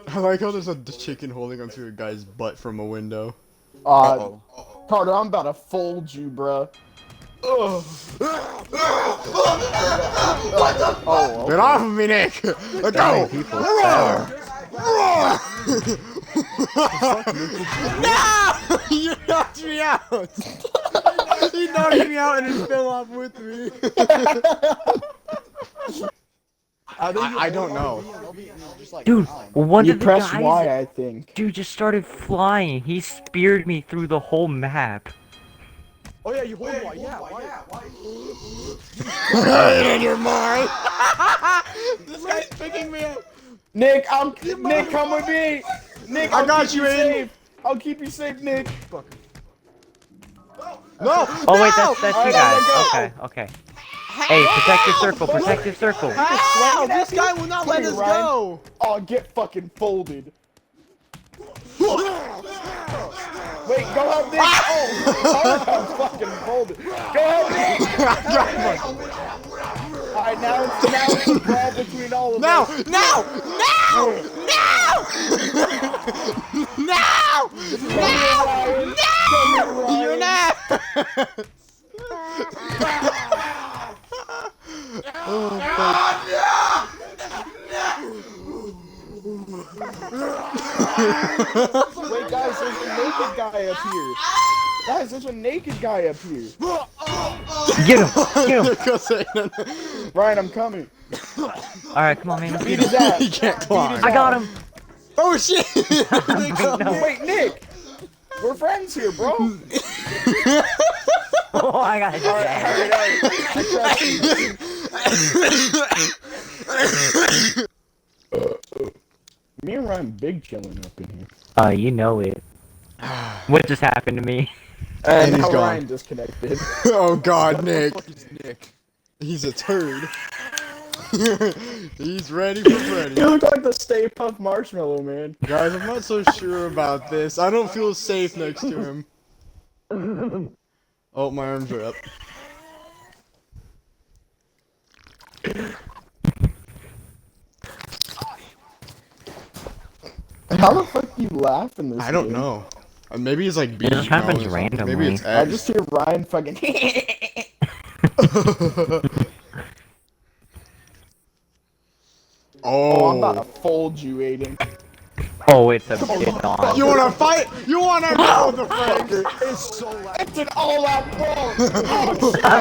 I like how there's a chicken holding onto a guy's butt from a window. Uh-oh. Carter, I'm about to fold you, bruh. Ugh. Oh, Get off of me, Nick! Let go! Roar! Roar! No! You knocked me out! He knocked me out and it fell off with me. I don't know. Dude, one You of the press guys, Y, I think. dude, just started flying. He speared me through the whole map. Oh yeah, you hold Y, yeah, Right in your mind! This guy's picking me up! Nick, Nick, come with me! Nick, I got you, Aiden! safe. I'll keep you safe, Nick! No! Oh wait, no! that's you Alright, guys. go. Okay, okay. Hey, protective circle, protective circle. Ow! This guy will not let us go! Oh, get fucking folded. Wait, go help Nick! Oh, I'm fucking folded. Go help Nick! Alright, now it's a brawl between all of No! us. No! No! No! No! No! You're not! Wait, guys, there's a naked guy up here. Guys, there's a naked guy up here. Get him, get him. Ryan, I'm coming. Alright, come on, man. Let's Beat get his him. ass. He can't climb. I got him. Oh shit! No. Wait, Nick! We're friends here, bro! Oh, I got it. Alright. I trust you. Me and Ryan big chilling up in here. You know it. What just happened to me? And he's now gone. Ryan disconnected. Oh god, Nick. What the fuck is Nick? He's a turd. He's ready for Freddy. You look like the Stay Puft Marshmallow Man. Guys, I'm not so sure about this. I don't feel safe next to him. Oh, my arms are up. How the fuck do you laugh in this I don't game? know. Maybe it's like It beating just happens or something. randomly. Maybe it's I X. just hear Ryan fucking. Oh, I'm about to fold you, Aiden. Oh, it's a bit on. You wanna fight? You wanna know the friends? It's so loud. It's an all-out brawl. I'm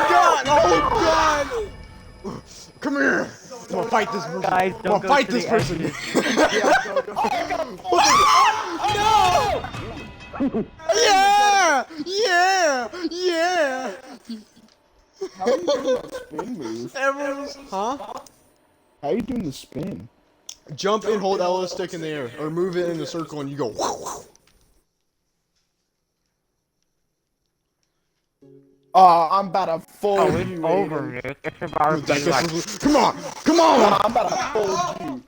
done! I'm done! Come here! I'm gonna fight this person. Guys, I'm don't gonna go fight to this the person. No! Yeah! Yeah! Yeah! How are you doing that spin move? Everyone's... Huh? How are you doing the spin? Jump and hold L stick in the air, or move it in a circle and you go. Oh, I'm about to fold you, Aiden. Over, Nick. It's about to be like... Come on! Come on! I'm about to fold you.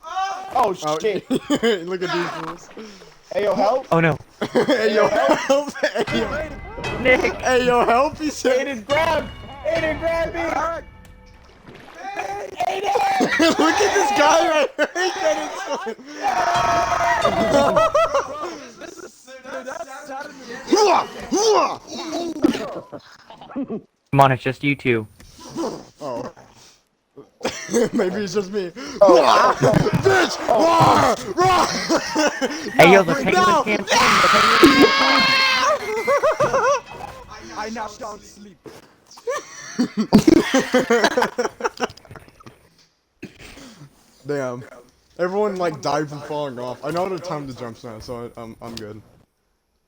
Oh, shit. Look at these fools. Hey, yo, help. Oh no. Hey yo, help! Hey yo, Nick! hey, yo, help! He said. Aiden, grab! Aiden, grab me! Aiden! Look at this guy right here. Come on, it's just you two. Oh. Maybe it's just me. Bitch! Hey, yo, the penguins No! can't swim. The penguins can't I knocked down sleep. Damn. Everyone like died from falling off. I know the time to jump now, so I'm good.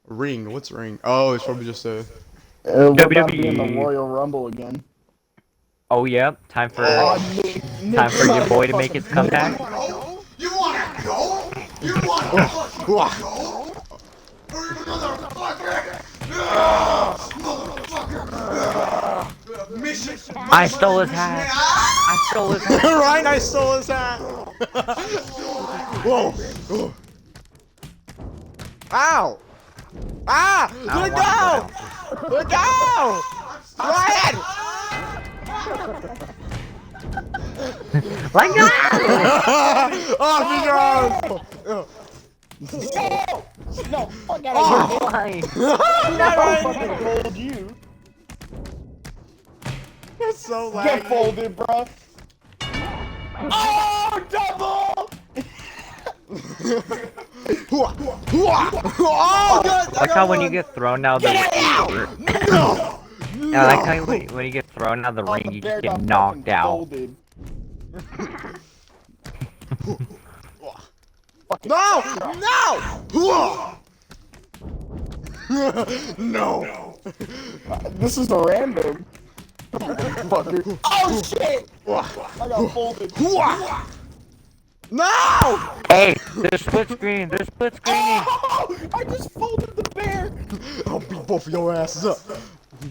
Ring? What's ring? Oh, it's probably just a. We're about to be in the WWE. Royal Rumble again. Oh, yeah. Time for Nick, time for your boy to make his comeback. You wanna go? You wanna fucking go? Motherfucker! Motherfucker! Mission! I stole his hat. I stole his hat. Ryan, I stole his hat. Whoa! Ow! Ah! Let go! Let go! Ryan! Let go! Off you go! No, fuck out Oh. of here. Why? I'll fucking fold you. It's so Get laggy. folded, bro. Oh, double! Oh, God! I like how when you get thrown out the ring. No! I like how when you get thrown out of the Oh, ring, the you bear just got get knocked fucking out. folded. No! No! No! This is a random. Fucker. Oh shit! I got folded. No! Hey, there's split screen. There's split screening. Oh, I just folded the bear. I'll beat both of your asses up.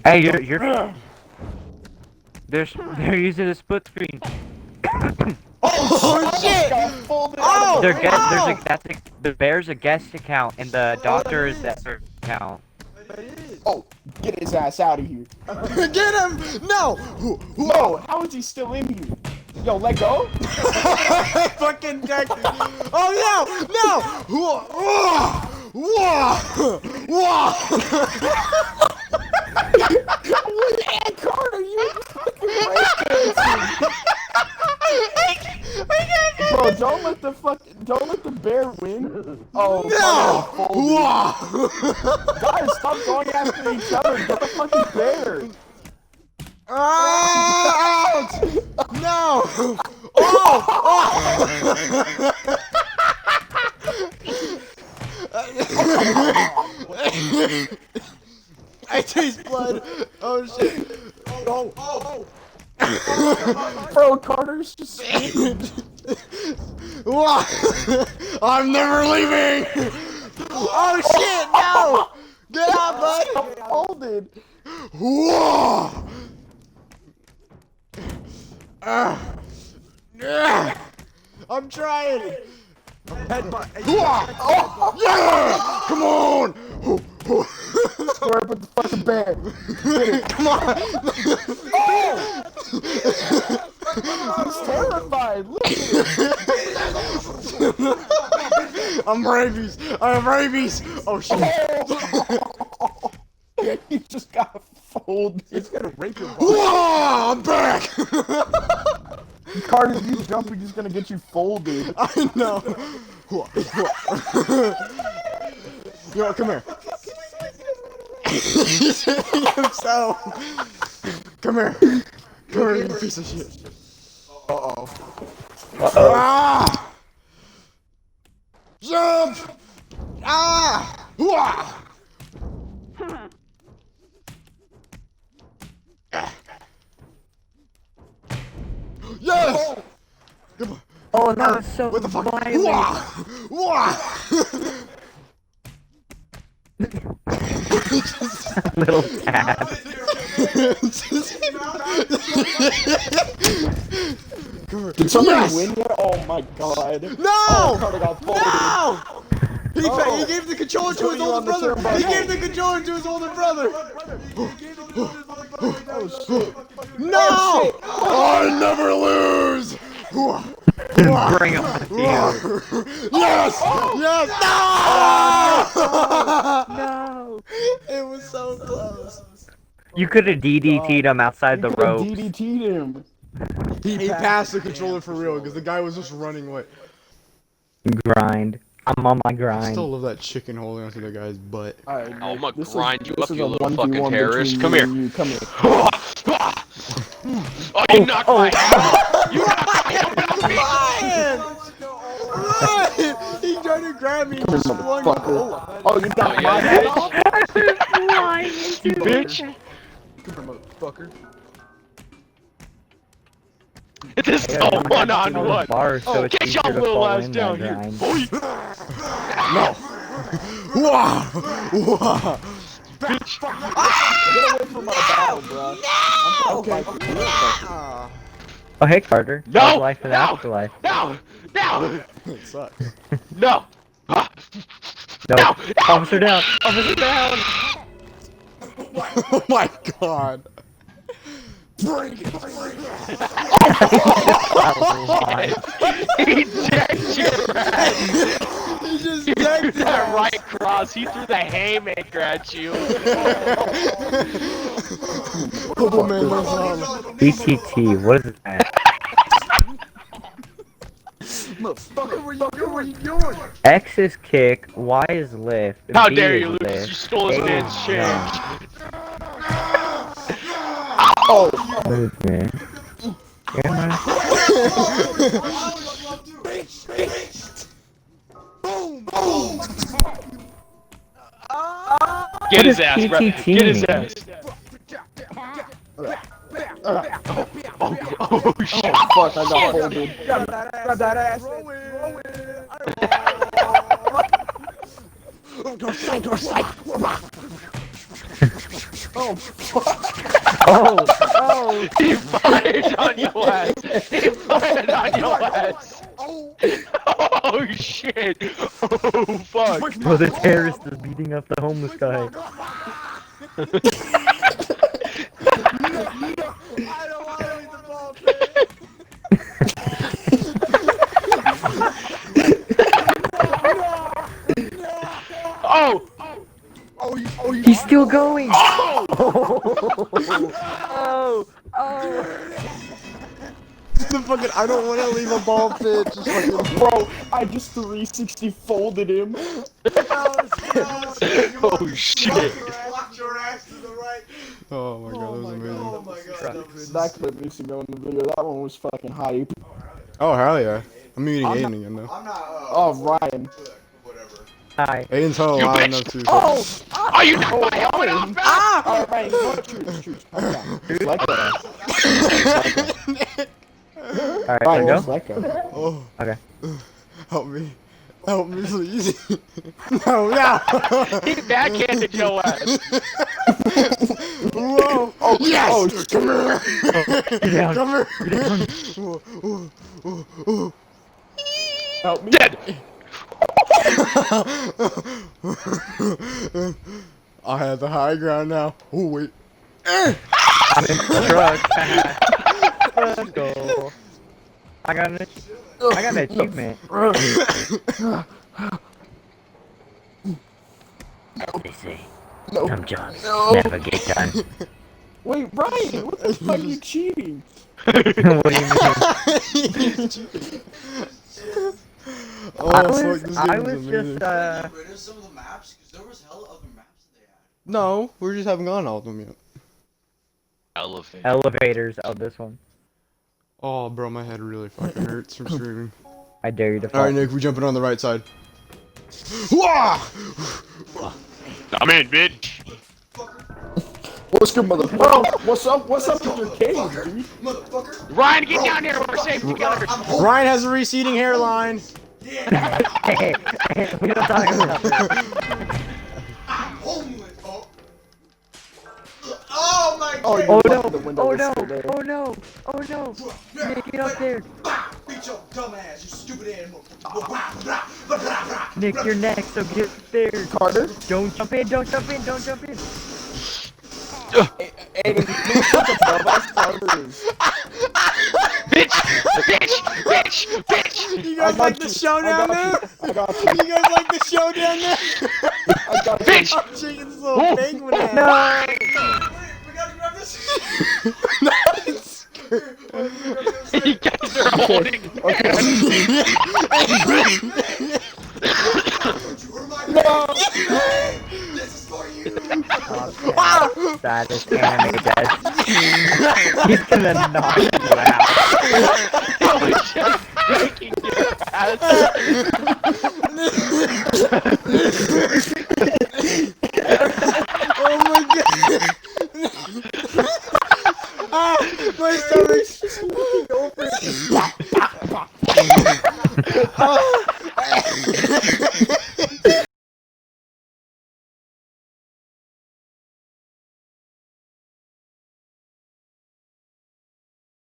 Hey, you're. They're using a split screen. Oh shit! Got folded. Oh! The bear's a guest account, and the doctor is that account. Oh, get his ass out of here. Get him! No! No, how is he still in here? Yo, let go. Fucking deck. Oh no! No! Ed Carter, you fucking breakdancing. Bro, don't let the bear win. Oh, No! guys, stop going after each other. Get the fucking bear. Ouch! No! Oh! I taste blood. Oh shit! Oh! Bro, Carter's just. I'm never leaving. Oh shit! No! Get out, bud! Folded. Whoa! I'm trying. Headbutt. Yeah! Come on! Square up with the fucking bear. Come on! He's terrified. Look at I'm rabies! I have rabies! Oh shit! him. He just got folded. It's gonna rape your body. Whoa! I'm back! Carter, if you jump, he's just gonna get you folded. I know. Yo, come here. He's hitting himself. Come here. Come here, you piece of shit. Uh-oh. Ah! Jump! Ah! Wah! Yes! Come on. Oh, that was so What the fuck? violent. Wah! Wah! Little cat. Did somebody Yes! win yet? Oh my god. No! Oh, Carter got folded. No! He Oh. gave the controller to his Put you older on the brother. turnbuckle. He gave the controller to his older brother. Oh shit. No! I never lose. Bring him with you. Yes! Yes! No! No. It was so close. You could have DDT'd him outside the ropes. DDT'd him. He passed the controller for real because the guy was just running away. Grind. I'm on my I grind. still love that chicken holding onto the guy's butt. Alright, Oh, I'ma this grind you this up, is you a little 1v1 fucking terrorist. between Come me here. and you. Come here. Oh, you knocked my You knocked my Ryan! Ryan! He tried to grab me and just flung me. Motherfucker. Oh, you got Oh, my yeah, head yeah. off? Flying into You bitch. Motherfucker. This is a one-on-one. Bar, so Oh, it's get easier your to little fall ass in down that here, grind. boy. No! Wah! Wah! Bitch. Get away from my battle, bro. Okay. Oh, hey, Carter. No! How's life in the No! afterlife? No! No! It sucks. No! Ah. No. No! Officer down! Officer down! Oh my god. Bring it. He decked your ass. He just He decked threw his that ass. right cross. He threw the haymaker at you. Purple man versus Harlem. BTT, what is that? Motherfucker, what are you doing? X is kick, Y is lift, How B dare is you, Lucas? lift, You stole his A man's is change. Oh, movement. Yeah, Get his What ass, does bro. PTT Get his mean? ass. Oh shit. fuck, I got folded. Grab that ass. Oh, fuck. Oh, He fired on your ass. He fired on your ass. Oh shit. Oh fuck. bro, the terrorist is beating up the homeless guy. I don't want to eat the ball pit. Oh. He's still going! The fucking I don't want to leave a ball pit. Just fucking. Bro, I just 360 folded him. Oh shit. Walk your ass to the right. Oh my god, that was amazing. Oh my god. That was That clip needs to go in the video. That one was fucking hype. Oh hell yeah! I'm muting Aiden again though. I'm not. Oh, Ryan. Whatever. Hi. Aiden's hella You loud bitch. enough too. Oh, you knocked my helmet off, man. Oh, Ryan, go choose. Calm down. Let go. Alright, Ryan, go? just let go. Oh, Okay. help me. Help me, please. No, no. He backhanded your ass. Whoa. Oh, Yes. oh, Come here. Get down. Come here. help me. Dead. I have the high ground now. Oh wait. I'm in the truck. Let's go. I got an achievement. They say some jobs never get done. Wait, Ryan, what the fuck are you cheating? What do you mean? Oh I fuck, was, this I game is was amazing. just, Rid of some of the maps because there was hella other maps that they had. No, we just haven't gone all of them yet. elevators of this one. Oh, bro, my head really fucking hurts from streaming. I dare you to fall. All right, Nick, we jumping on the right side. Wah! I'm in, bitch. What's good, motherfucker? What's up with your cage, dude? Motherfucker. Ryan, get down here. We're safe together. Ryan has a receding hairline. Hey, we don't talk about that. I'm homeless. Oh my Oh, god. you Oh lucky the no! window Oh was no! still there. Oh no! Oh no! Nick, get up there! Beat your dumb ass, you stupid animal. Nick, you're next, so get there! Carter? Don't jump in! Don't jump in! Don't jump in! Aiden, please look above us, Carter is. Bitch. You guys I like got the you. showdown there? I got you. You guys like the showdown there? I got you. Bitch. I'm shaking this little penguin ass. No! We gotta grab this. Nice. You guys are holding. This is for you. That is anime death. He's gonna knock you out. I was just breaking your ass. Oh my god. My stomach's just looking over.